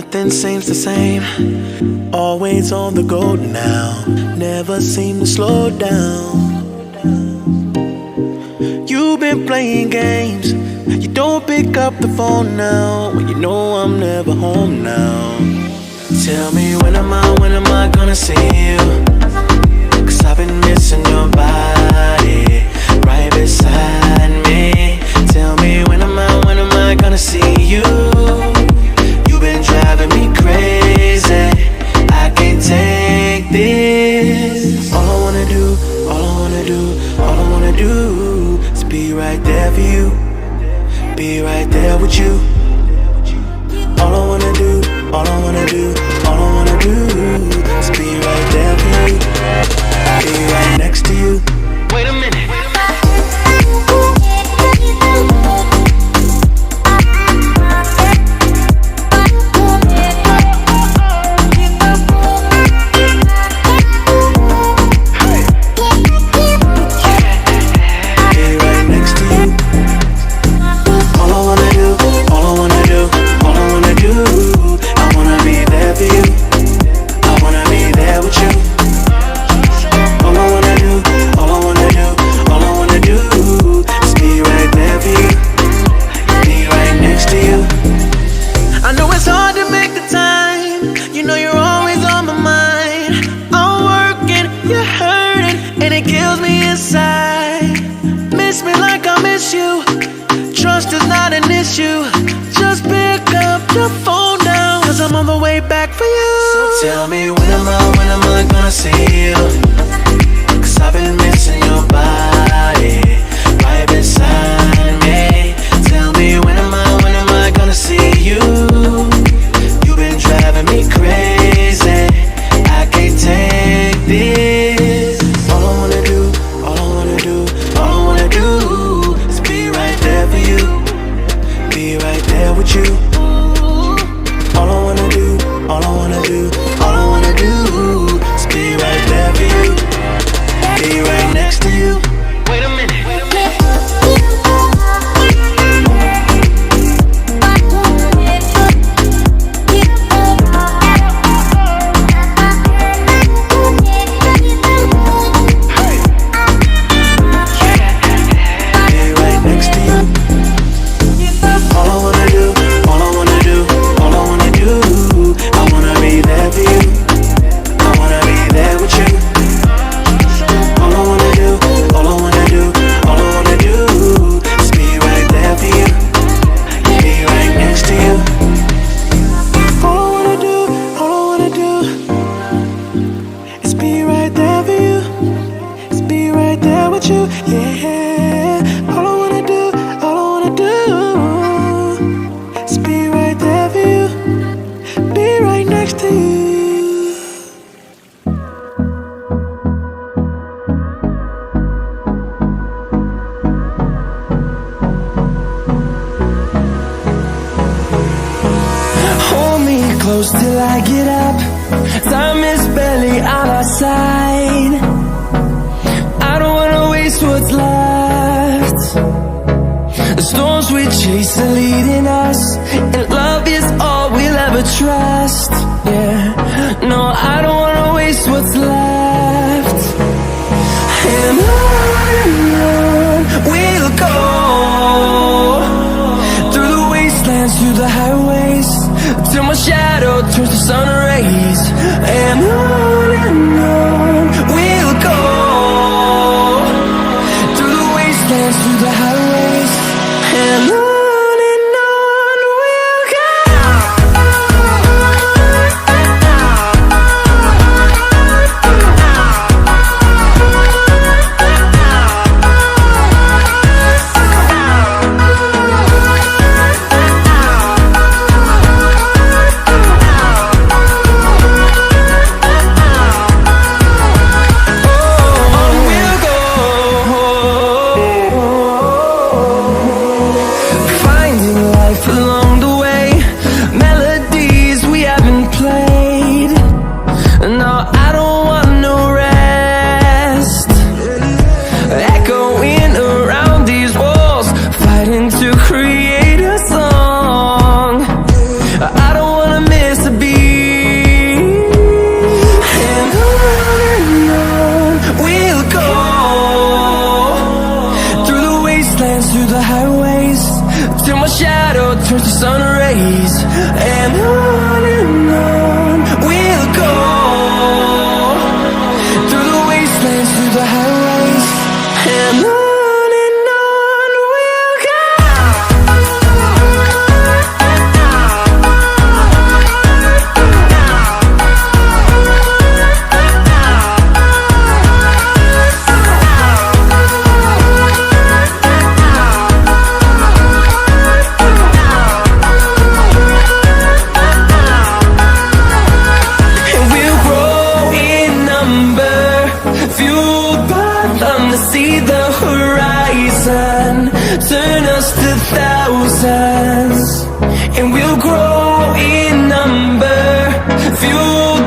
Nothing seems the same, always on the go now, never seem to slow down. You've been playing games, you don't pick up the phone now, when you know I'm never home now. Tell me when am I gonna see you? 'Cause I've been missing your body right beside me. Tell me when am I gonna see you? You've been driving me crazy, I can't take this. All I wanna do is be right there for you, be right there with you. All I wanna do is be right there for you, be right next to you. Wait a minute. Tell me when am I gonna see you? 'Cause I've been missing your body right beside me. Tell me when am I gonna see you? You've been driving me crazy, I can't take this. All I wanna do is be right there for you, be right there with you. All I wanna do is be right there for you, be right next to you. Wait a minute. Till I get up, time is barely on our side. I don't wanna waste what's left. The storms we chase are leading us, and love is all we'll ever trust. Yeah, no, I don't wanna waste what's left. And on we'll go, through the wastelands, through the highways, till my shadow turns to sun rays. And on we'll go, through the wastelands, through the highways, and on we'll go. the highways, and on we'll go. And we'll grow in number, fueled by them to see the horizon, turn us to thousands. And we'll grow in number, fueled